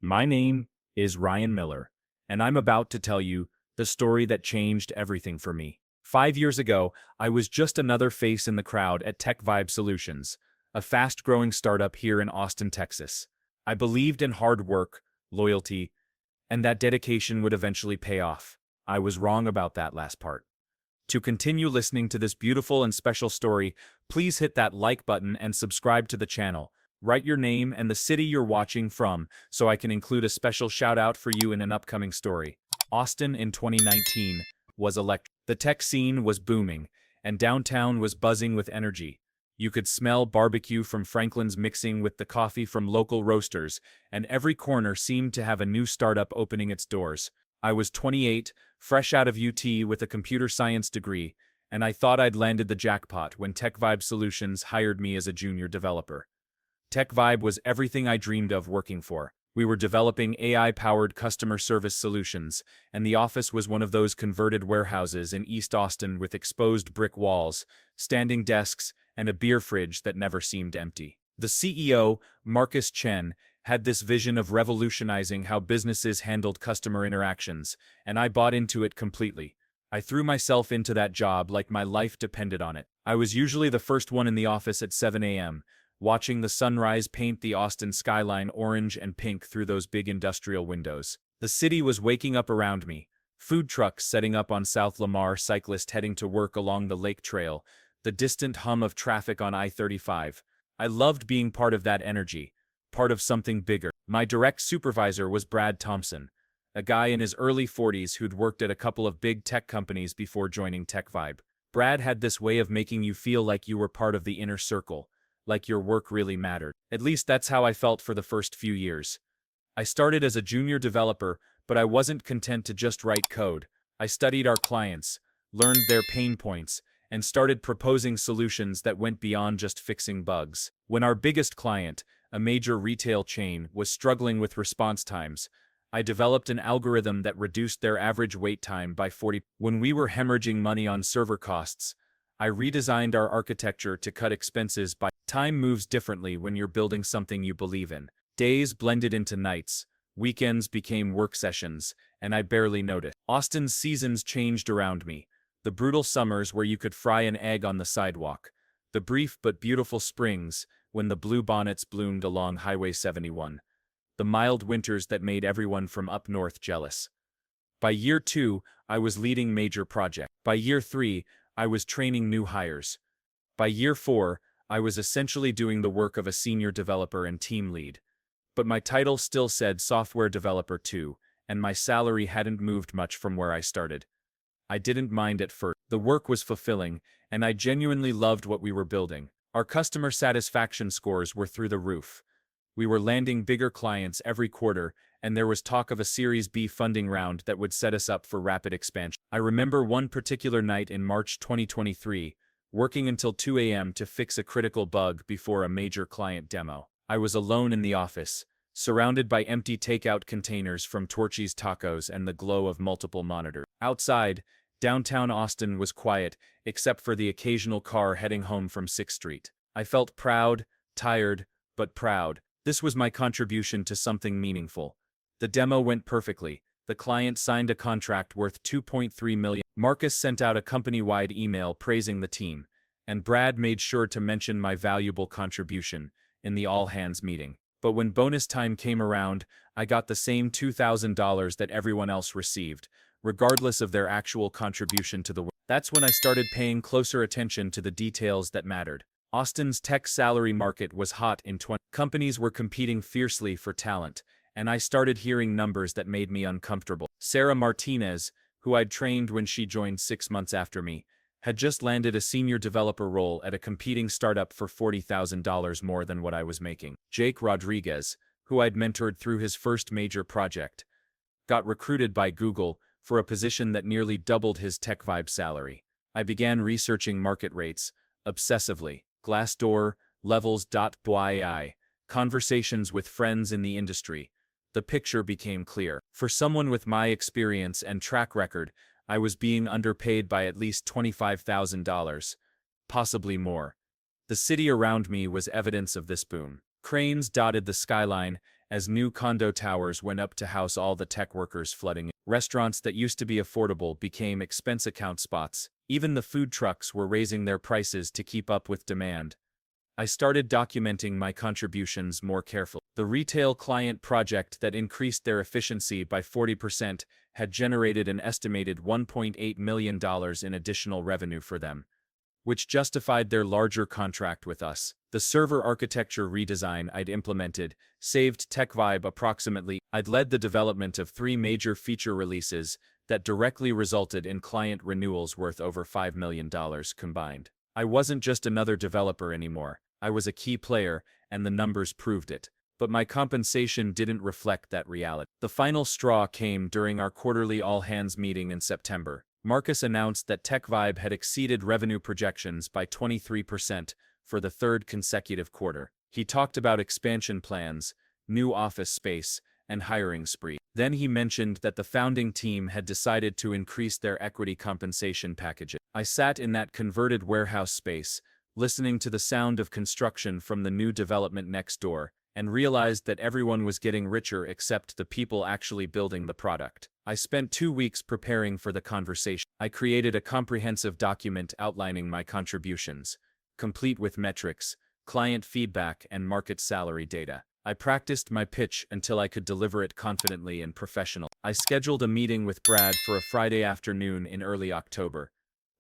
My name is Ryan Miller, and I'm about to tell you the story that changed everything for me. 5 years ago, I was just another face in the crowd at TechVibe Solutions, a fast-growing startup here in Austin, Texas. I believed in hard work, loyalty, and that dedication would eventually pay off. I was wrong about that last part. To continue listening to this beautiful and special story, please hit that like button and subscribe to the channel. Write your name and the city you're watching from so I can include a special shout out for you in an upcoming story. Austin in 2019 was electric. The tech scene was booming, and downtown was buzzing with energy. You could smell barbecue from Franklin's mixing with the coffee from local roasters, and every corner seemed to have a new startup opening its doors. I was 28, fresh out of UT with a computer science degree, and I thought I'd landed the jackpot when TechVibe Solutions hired me as a junior developer. TechVibe was everything I dreamed of working for. We were developing AI-powered customer service solutions, and the office was one of those converted warehouses in East Austin with exposed brick walls, standing desks, and a beer fridge that never seemed empty. The CEO, Marcus Chen, had this vision of revolutionizing how businesses handled customer interactions, and I bought into it completely. I threw myself into that job like my life depended on it. I was usually the first one in the office at 7 a.m., watching the sunrise paint the Austin skyline orange and pink through those big industrial windows. The city was waking up around me. Food trucks setting up on South Lamar, cyclists heading to work along the lake trail, the distant hum of traffic on I-35. I loved being part of that energy, part of something bigger. My direct supervisor was Brad Thompson, a guy in his early 40s who'd worked at a couple of big tech companies before joining TechVibe. Brad had this way of making you feel like you were part of the inner circle, like your work really mattered. At least that's how I felt for the first few years. I started as a junior developer, but I wasn't content to just write code. I studied our clients, learned their pain points, and started proposing solutions that went beyond just fixing bugs. When our biggest client, a major retail chain, was struggling with response times, I developed an algorithm that reduced their average wait time by 40%. When we were hemorrhaging money on server costs, I redesigned our architecture to cut expenses by time moves differently when you're building something you believe in. Days blended into nights, weekends became work sessions, and I barely noticed. Austin's seasons changed around me. The brutal summers where you could fry an egg on the sidewalk. The brief but beautiful springs when the bluebonnets bloomed along Highway 71. The mild winters that made everyone from up north jealous. By year 2, I was leading major projects. By year 3, I was training new hires. By year 4, I was essentially doing the work of a senior developer and team lead. But my title still said Software Developer 2, and my salary hadn't moved much from where I started. I didn't mind at first. The work was fulfilling, and I genuinely loved what we were building. Our customer satisfaction scores were through the roof. We were landing bigger clients every quarter, and there was talk of a Series B funding round that would set us up for rapid expansion. I remember one particular night in March 2023, working until 2 a.m. to fix a critical bug before a major client demo. I was alone in the office, surrounded by empty takeout containers from Torchy's Tacos and the glow of multiple monitors. Outside, downtown Austin was quiet, except for the occasional car heading home from 6th Street. I felt proud, tired, but proud. This was my contribution to something meaningful. The demo went perfectly. The client signed a contract worth $2.3 million. Marcus sent out a company-wide email praising the team, and Brad made sure to mention my valuable contribution in the all-hands meeting. But when bonus time came around, I got the same $2,000 that everyone else received, regardless of their actual contribution to the work. That's when I started paying closer attention to the details that mattered. Austin's tech salary market was hot in 20. Companies were competing fiercely for talent, and I started hearing numbers that made me uncomfortable. Sarah Martinez, who I'd trained when she joined 6 months after me, had just landed a senior developer role at a competing startup for $40,000 more than what I was making. Jake Rodriguez, who I'd mentored through his first major project, got recruited by Google for a position that nearly doubled his TechVibe salary. I began researching market rates, obsessively. Glassdoor, Levels.ai, conversations with friends in the industry. The picture became clear. For someone with my experience and track record, I was being underpaid by at least $25,000, possibly more. The city around me was evidence of this boom. Cranes dotted the skyline, as new condo towers went up to house all the tech workers flooding in. Restaurants that used to be affordable became expense account spots. Even the food trucks were raising their prices to keep up with demand. I started documenting my contributions more carefully. The retail client project that increased their efficiency by 40% had generated an estimated $1.8 million in additional revenue for them, which justified their larger contract with us. The server architecture redesign I'd implemented saved TechVibe approximately. I'd led the development of 3 major feature releases that directly resulted in client renewals worth over $5 million combined. I wasn't just another developer anymore. I was a key player, and the numbers proved it. But my compensation didn't reflect that reality. The final straw came during our quarterly all-hands meeting in September. Marcus announced that TechVibe had exceeded revenue projections by 23% for the 3rd consecutive quarter. He talked about expansion plans, new office space, and hiring spree. Then he mentioned that the founding team had decided to increase their equity compensation packages. I sat in that converted warehouse space, listening to the sound of construction from the new development next door, and realized that everyone was getting richer except the people actually building the product. I spent 2 weeks preparing for the conversation. I created a comprehensive document outlining my contributions, complete with metrics, client feedback, and market salary data. I practiced my pitch until I could deliver it confidently and professionally. I scheduled a meeting with Brad for a Friday afternoon in early October,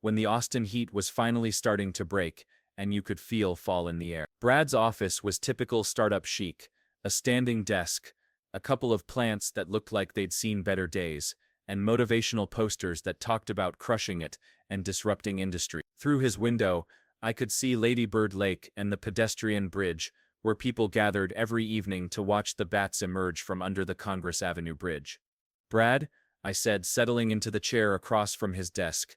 when the Austin heat was finally starting to break, and you could feel fall in the air. Brad's office was typical startup chic, a standing desk, a couple of plants that looked like they'd seen better days, and motivational posters that talked about crushing it and disrupting industry. Through his window, I could see Lady Bird Lake and the pedestrian bridge, where people gathered every evening to watch the bats emerge from under the Congress Avenue Bridge. "Brad," I said, settling into the chair across from his desk,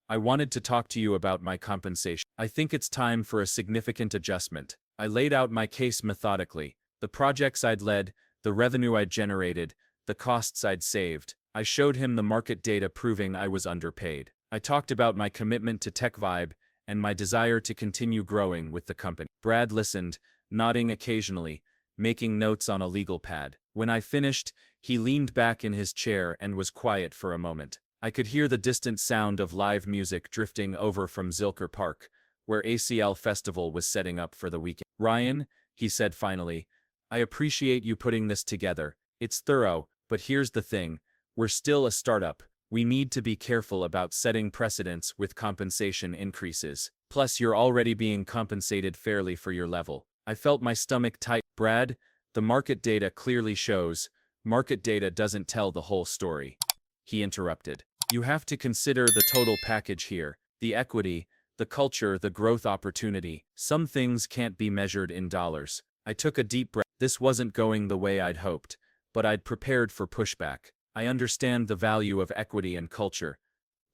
"I wanted to talk to you about my compensation. I think it's time for a significant adjustment." I laid out my case methodically, the projects I'd led, the revenue I'd generated, the costs I'd saved. I showed him the market data proving I was underpaid. I talked about my commitment to TechVibe and my desire to continue growing with the company. Brad listened, nodding occasionally, making notes on a legal pad. When I finished, he leaned back in his chair and was quiet for a moment. I could hear the distant sound of live music drifting over from Zilker Park, where ACL Festival was setting up for the weekend. "Ryan," he said finally, "I appreciate you putting this together. It's thorough, but here's the thing. We're still a startup. We need to be careful about setting precedents with compensation increases. Plus, you're already being compensated fairly for your level." I felt my stomach tight. "Brad, the market data clearly shows. Market data doesn't tell the whole story," he interrupted. "You have to consider the total package here, the equity, the culture, the growth opportunity. Some things can't be measured in dollars." I took a deep breath. This wasn't going the way I'd hoped, but I'd prepared for pushback. I understand the value of equity and culture,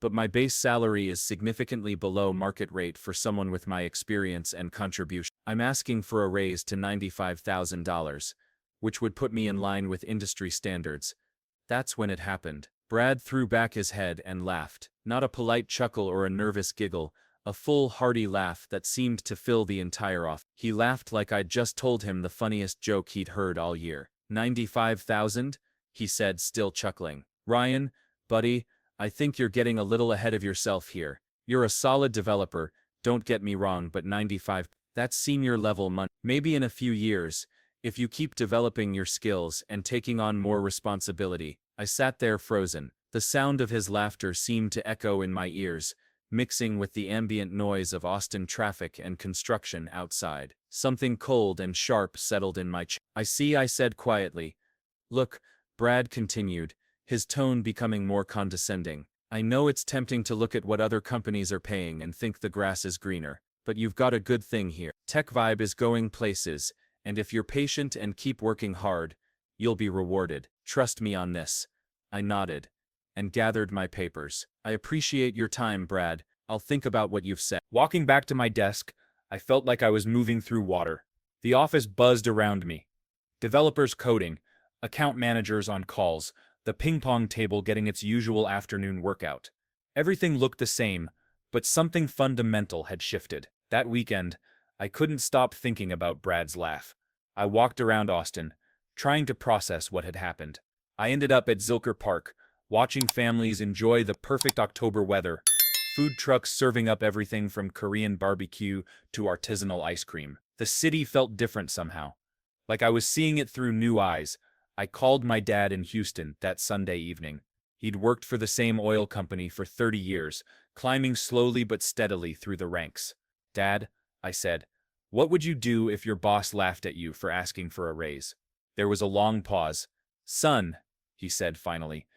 but my base salary is significantly below market rate for someone with my experience and contribution. I'm asking for a raise to $95,000, which would put me in line with industry standards. That's when it happened. Brad threw back his head and laughed. Not a polite chuckle or a nervous giggle, a full, hearty laugh that seemed to fill the entire office. He laughed like I'd just told him the funniest joke he'd heard all year. "95,000? He said, still chuckling. "Ryan, buddy, I think you're getting a little ahead of yourself here. You're a solid developer, don't get me wrong, but 95, that's senior level money. Maybe in a few years, if you keep developing your skills and taking on more responsibility." I sat there frozen. The sound of his laughter seemed to echo in my ears, mixing with the ambient noise of Austin traffic and construction outside. Something cold and sharp settled in my chest. "I see," I said quietly. "Look," Brad continued, his tone becoming more condescending. "I know it's tempting to look at what other companies are paying and think the grass is greener, but you've got a good thing here. TechVibe is going places, and if you're patient and keep working hard, you'll be rewarded. Trust me on this." I nodded and gathered my papers. "I appreciate your time, Brad. I'll think about what you've said." Walking back to my desk, I felt like I was moving through water. The office buzzed around me. Developers coding, account managers on calls, the ping-pong table getting its usual afternoon workout. Everything looked the same, but something fundamental had shifted. That weekend, I couldn't stop thinking about Brad's laugh. I walked around Austin, trying to process what had happened. I ended up at Zilker Park, watching families enjoy the perfect October weather, food trucks serving up everything from Korean barbecue to artisanal ice cream. The city felt different somehow, like I was seeing it through new eyes. I called my dad in Houston that Sunday evening. He'd worked for the same oil company for 30 years, climbing slowly but steadily through the ranks. "Dad," I said, "what would you do if your boss laughed at you for asking for a raise?" There was a long pause. "Son," he said finally,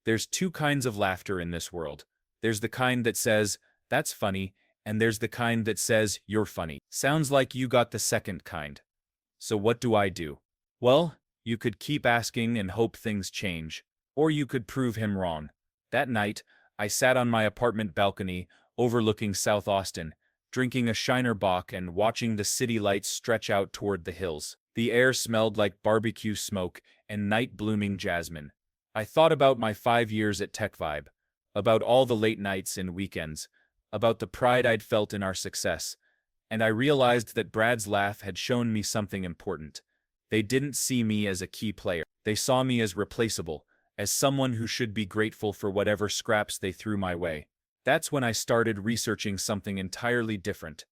"there's two kinds of laughter in this world. There's the kind that says, 'That's funny,' and there's the kind that says, 'You're funny.' Sounds like you got the second kind. So what do I do?" Well, you could keep asking and hope things change, or you could prove him wrong. That night, I sat on my apartment balcony overlooking South Austin, drinking a Shiner Bock and watching the city lights stretch out toward the hills. The air smelled like barbecue smoke and night-blooming jasmine. I thought about my 5 years at TechVibe, about all the late nights and weekends, about the pride I'd felt in our success, and I realized that Brad's laugh had shown me something important. They didn't see me as a key player. They saw me as replaceable, as someone who should be grateful for whatever scraps they threw my way. That's when I started researching something entirely different.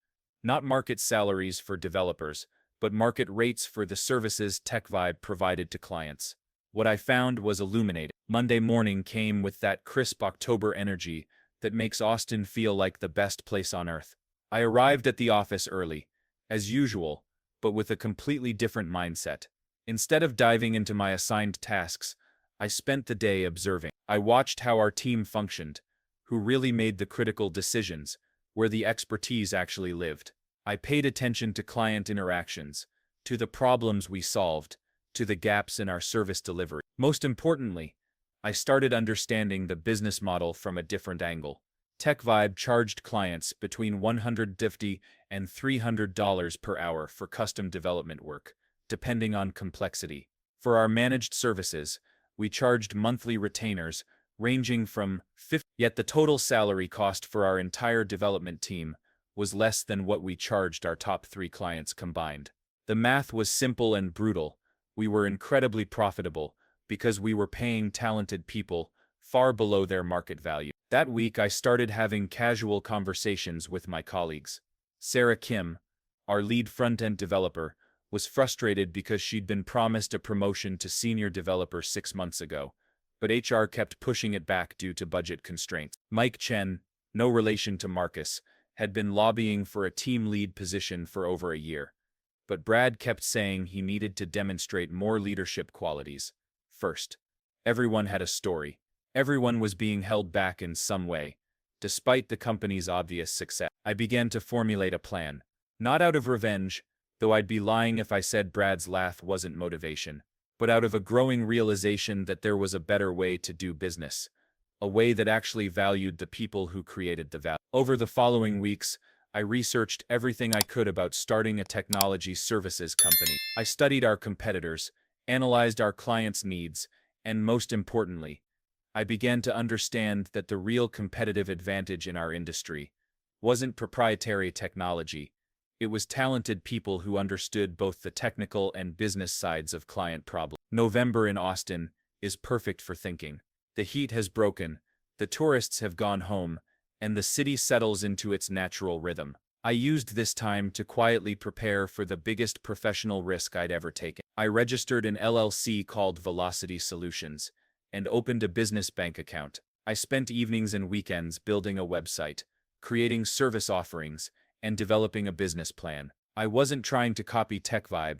Not market salaries for developers, but market rates for the services TechVibe provided to clients. What I found was illuminating. Monday morning came with that crisp October energy that makes Austin feel like the best place on earth. I arrived at the office early, as usual, but with a completely different mindset. Instead of diving into my assigned tasks, I spent the day observing. I watched how our team functioned, who really made the critical decisions, where the expertise actually lived. I paid attention to client interactions, to the problems we solved, to the gaps in our service delivery. Most importantly, I started understanding the business model from a different angle. TechVibe charged clients between $150 and $300 per hour for custom development work, depending on complexity. For our managed services, we charged monthly retainers ranging from $50, yet the total salary cost for our entire development team was less than what we charged our top 3 clients combined. The math was simple and brutal. We were incredibly profitable because we were paying talented people far below their market value. That week, I started having casual conversations with my colleagues. Sarah Kim, our lead front-end developer, was frustrated because she'd been promised a promotion to senior developer 6 months ago, but HR kept pushing it back due to budget constraints. Mike Chen, no relation to Marcus, had been lobbying for a team lead position for over a year, but Brad kept saying he needed to demonstrate more leadership qualities. First, everyone had a story. Everyone was being held back in some way, despite the company's obvious success. I began to formulate a plan, not out of revenge, though I'd be lying if I said Brad's laugh wasn't motivation, but out of a growing realization that there was a better way to do business, a way that actually valued the people who created the value. Over the following weeks, I researched everything I could about starting a technology services company. I studied our competitors, analyzed our clients' needs, and most importantly, I began to understand that the real competitive advantage in our industry wasn't proprietary technology. It was talented people who understood both the technical and business sides of client problems. November in Austin is perfect for thinking. The heat has broken, the tourists have gone home, and the city settles into its natural rhythm. I used this time to quietly prepare for the biggest professional risk I'd ever taken. I registered an LLC called Velocity Solutions and opened a business bank account. I spent evenings and weekends building a website, creating service offerings, and developing a business plan. I wasn't trying to copy TechVibe.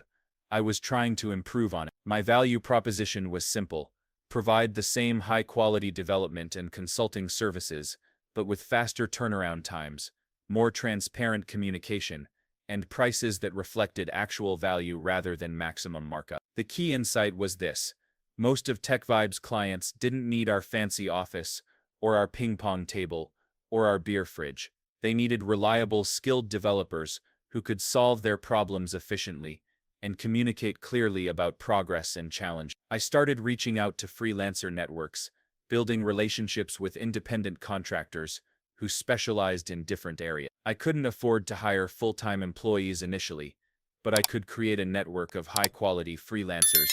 I was trying to improve on it. My value proposition was simple: provide the same high-quality development and consulting services, but with faster turnaround times, more transparent communication, and prices that reflected actual value rather than maximum markup. The key insight was this: most of TechVibe's clients didn't need our fancy office, or our ping-pong table, or our beer fridge. They needed reliable, skilled developers who could solve their problems efficiently and communicate clearly about progress and challenge. I started reaching out to freelancer networks, building relationships with independent contractors who specialized in different areas. I couldn't afford to hire full-time employees initially, but I could create a network of high-quality freelancers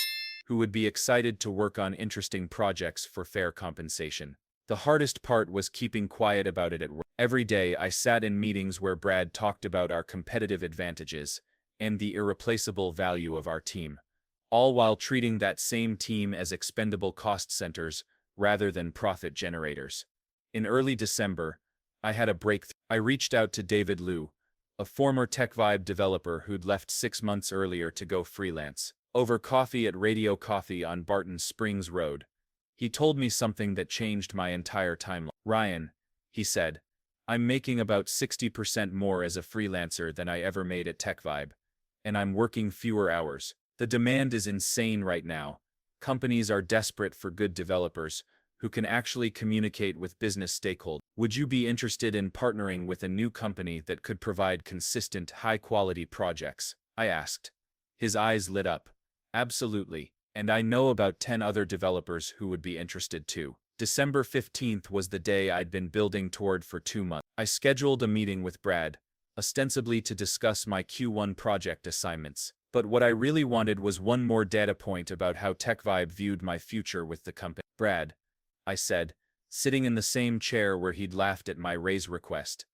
who would be excited to work on interesting projects for fair compensation. The hardest part was keeping quiet about it at work. Every day I sat in meetings where Brad talked about our competitive advantages and the irreplaceable value of our team, all while treating that same team as expendable cost centers rather than profit generators. In early December, I had a breakthrough. I reached out to David Liu, a former TechVibe developer who'd left 6 months earlier to go freelance. Over coffee at Radio Coffee on Barton Springs Road, he told me something that changed my entire timeline. "Ryan," he said, "I'm making about 60% more as a freelancer than I ever made at TechVibe, and I'm working fewer hours. The demand is insane right now. Companies are desperate for good developers who can actually communicate with business stakeholders. Would you be interested in partnering with a new company that could provide consistent, high-quality projects?" I asked. His eyes lit up. "Absolutely, and I know about 10 other developers who would be interested too." December 15th was the day I'd been building toward for 2 months. I scheduled a meeting with Brad, ostensibly to discuss my Q1 project assignments. But what I really wanted was one more data point about how TechVibe viewed my future with the company. "Brad," I said, sitting in the same chair where he'd laughed at my raise request,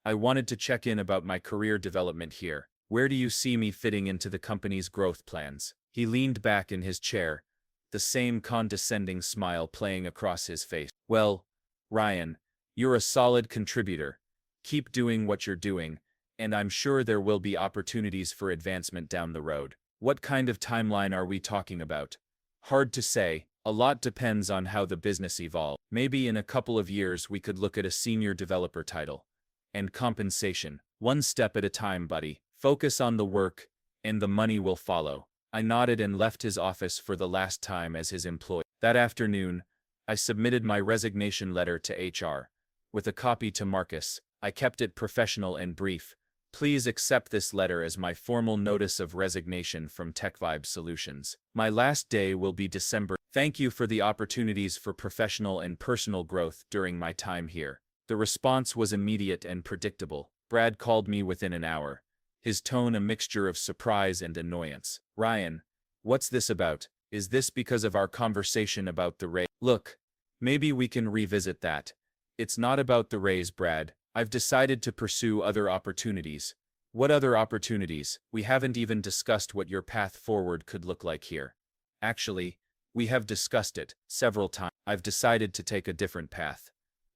"I wanted to check in about my career development here. Where do you see me fitting into the company's growth plans?" He leaned back in his chair, the same condescending smile playing across his face. "Well, Ryan, you're a solid contributor. Keep doing what you're doing, and I'm sure there will be opportunities for advancement down the road." "What kind of timeline are we talking about?" "Hard to say. A lot depends on how the business evolves. Maybe in a couple of years we could look at a senior developer title. And compensation. One step at a time, buddy. Focus on the work, and the money will follow." I nodded and left his office for the last time as his employee. That afternoon, I submitted my resignation letter to HR. With a copy to Marcus, I kept it professional and brief. "Please accept this letter as my formal notice of resignation from TechVibe Solutions. My last day will be December. Thank you for the opportunities for professional and personal growth during my time here." The response was immediate and predictable. Brad called me within an hour, his tone a mixture of surprise and annoyance. "Ryan, what's this about? Is this because of our conversation about the raise?" "Look, maybe we can revisit that. It's not about the raise, Brad. I've decided to pursue other opportunities." "What other opportunities?" "We haven't even discussed what your path forward could look like here." "Actually, we have discussed it several times. I've decided to take a different path."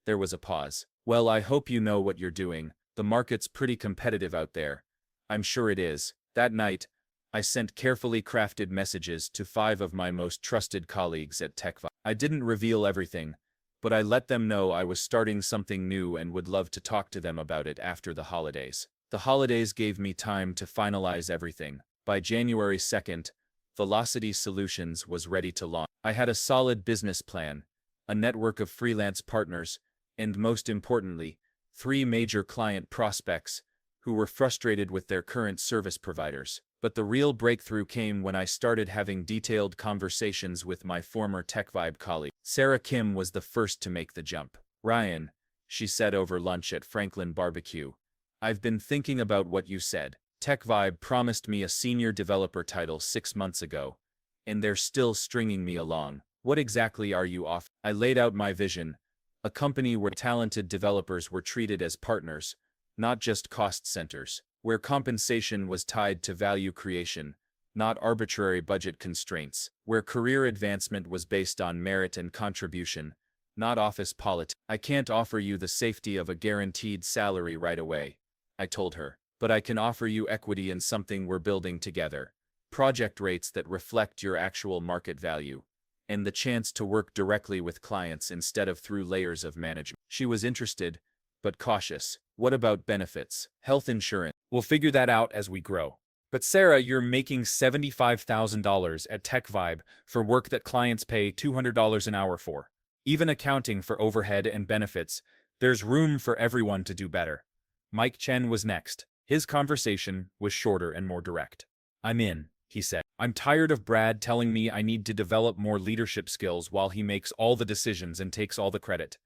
There was a pause. "Well, I hope you know what you're doing. The market's pretty competitive out there." "I'm sure it is." That night, I sent carefully crafted messages to 5 of my most trusted colleagues at TechVibe. I didn't reveal everything, but I let them know I was starting something new and would love to talk to them about it after the holidays. The holidays gave me time to finalize everything. By January 2nd, Velocity Solutions was ready to launch. I had a solid business plan, a network of freelance partners, and most importantly, 3 major client prospects who were frustrated with their current service providers. But the real breakthrough came when I started having detailed conversations with my former TechVibe colleague. Sarah Kim was the first to make the jump. "Ryan," she said over lunch at Franklin Barbecue, "I've been thinking about what you said. TechVibe promised me a senior developer title 6 months ago, and they're still stringing me along. What exactly are you offering?" I laid out my vision, a company where talented developers were treated as partners, not just cost centers, where compensation was tied to value creation, not arbitrary budget constraints, where career advancement was based on merit and contribution, not office politics. "I can't offer you the safety of a guaranteed salary right away," I told her, "but I can offer you equity in something we're building together, project rates that reflect your actual market value, and the chance to work directly with clients instead of through layers of management." She was interested, but cautious. "What about benefits? Health insurance?" "We'll figure that out as we grow." "But Sarah, you're making $75,000 at TechVibe for work that clients pay $200 an hour for. Even accounting for overhead and benefits, there's room for everyone to do better." Mike Chen was next. His conversation was shorter and more direct. "I'm in," he said. "I'm tired of Brad telling me I need to develop more leadership skills while he makes all the decisions and takes all the credit."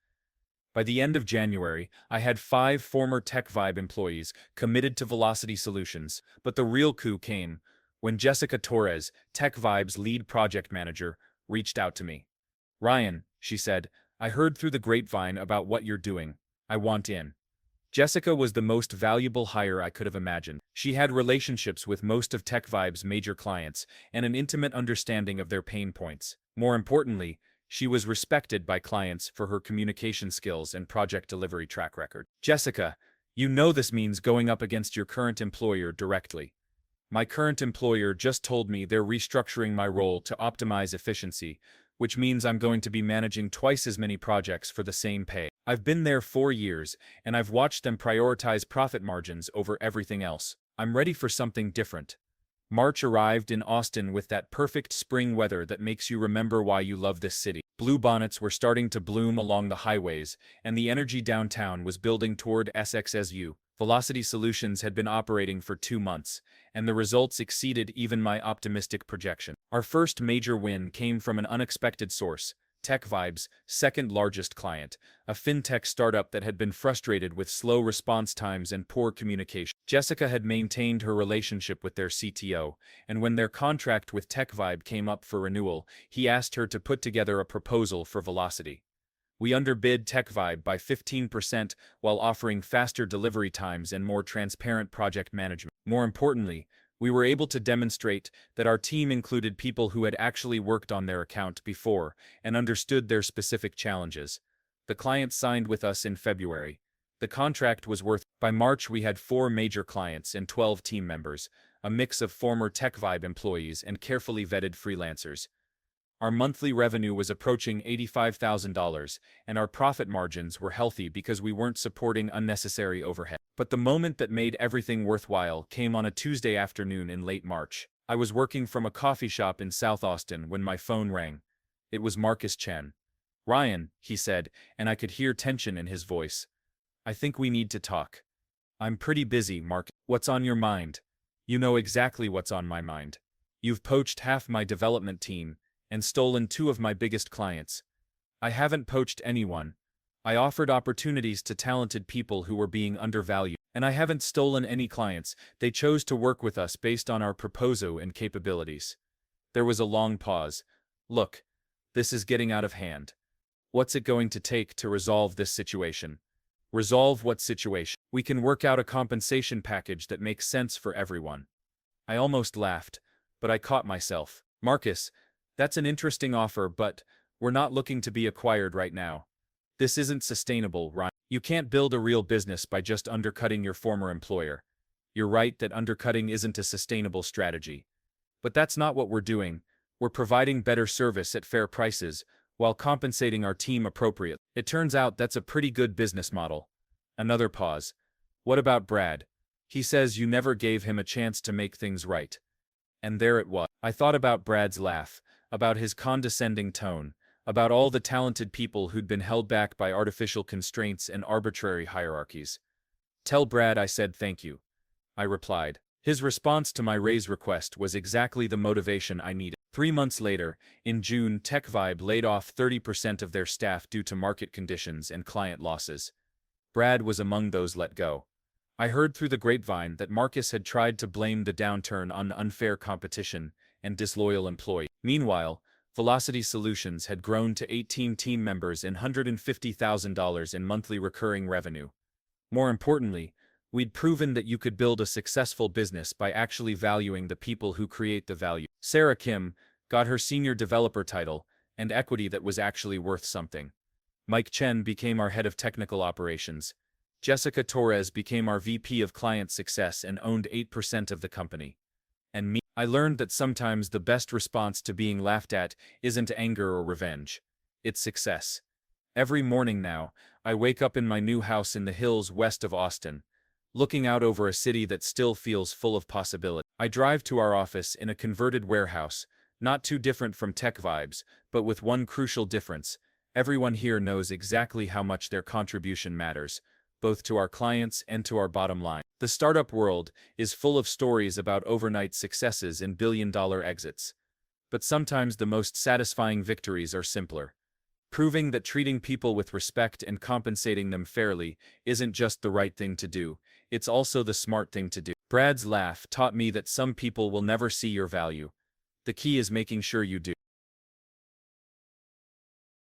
By the end of January, I had 5 former TechVibe employees committed to Velocity Solutions, but the real coup came when Jessica Torres, TechVibe's lead project manager, reached out to me. "Ryan," she said, "I heard through the grapevine about what you're doing. I want in." Jessica was the most valuable hire I could have imagined. She had relationships with most of TechVibe's major clients and an intimate understanding of their pain points. More importantly, she was respected by clients for her communication skills and project delivery track record. "Jessica, you know this means going up against your current employer directly. My current employer just told me they're restructuring my role to optimize efficiency, which means I'm going to be managing twice as many projects for the same pay. I've been there 4 years, and I've watched them prioritize profit margins over everything else. I'm ready for something different." March arrived in Austin with that perfect spring weather that makes you remember why you love this city. Bluebonnets were starting to bloom along the highways, and the energy downtown was building toward SXSU. Velocity Solutions had been operating for 2 months, and the results exceeded even my optimistic projection. Our first major win came from an unexpected source: TechVibe's second largest client, a fintech startup that had been frustrated with slow response times and poor communication. Jessica had maintained her relationship with their CTO, and when their contract with TechVibe came up for renewal, he asked her to put together a proposal for Velocity. We underbid TechVibe by 15% while offering faster delivery times and more transparent project management. More importantly, we were able to demonstrate that our team included people who had actually worked on their account before and understood their specific challenges. The client signed with us in February. The contract was worth. By March, we had 4 major clients and 12 team members, a mix of former TechVibe employees and carefully vetted freelancers. Our monthly revenue was approaching $85,000, and our profit margins were healthy because we weren't supporting unnecessary overhead. But the moment that made everything worthwhile came on a Tuesday afternoon in late March. I was working from a coffee shop in South Austin when my phone rang. It was Marcus Chen. "Ryan," he said, and I could hear tension in his voice. "I think we need to talk." "I'm pretty busy, Mark. What's on your mind?" "You know exactly what's on my mind. You've poached half my development team and stolen 2 of my biggest clients." "I haven't poached anyone. I offered opportunities to talented people who were being undervalued. And I haven't stolen any clients. They chose to work with us based on our proposal and capabilities." There was a long pause. "Look, this is getting out of hand. What's it going to take to resolve this situation?" "Resolve what situation?" "We can work out a compensation package that makes sense for everyone." I almost laughed, but I caught myself. "Marcus, that's an interesting offer, but we're not looking to be acquired right now. This isn't sustainable, Ryan. You can't build a real business by just undercutting your former employer." "You're right that undercutting isn't a sustainable strategy. But that's not what we're doing. We're providing better service at fair prices while compensating our team appropriately. It turns out that's a pretty good business model." Another pause. "What about Brad? He says you never gave him a chance to make things right." And there it was. I thought about Brad's laugh, about his condescending tone, about all the talented people who'd been held back by artificial constraints and arbitrary hierarchies. "Tell Brad I said thank you," I replied. His response to my raise request was exactly the motivation I needed. 3 months later, in June, TechVibe laid off 30% of their staff due to market conditions and client losses. Brad was among those let go. I heard through the grapevine that Marcus had tried to blame the downturn on unfair competition and disloyal employees. Meanwhile, Velocity Solutions had grown to 18 team members and $150,000 in monthly recurring revenue. More importantly, we'd proven that you could build a successful business by actually valuing the people who create the value. Sarah Kim got her senior developer title and equity that was actually worth something. Mike Chen became our head of technical operations. Jessica Torres became our VP of client success and owned 8% of the company. And me, I learned that sometimes the best response to being laughed at isn't anger or revenge. It's success. Every morning now, I wake up in my new house in the hills west of Austin, looking out over a city that still feels full of possibility. I drive to our office in a converted warehouse, not too different from TechVibe's, but with one crucial difference: everyone here knows exactly how much their contribution matters, both to our clients and to our bottom line. The startup world is full of stories about overnight successes and billion-dollar exits. But sometimes the most satisfying victories are simpler. Proving that treating people with respect and compensating them fairly isn't just the right thing to do, it's also the smart thing to do. Brad's laugh taught me that some people will never see your value. The key is making sure you do.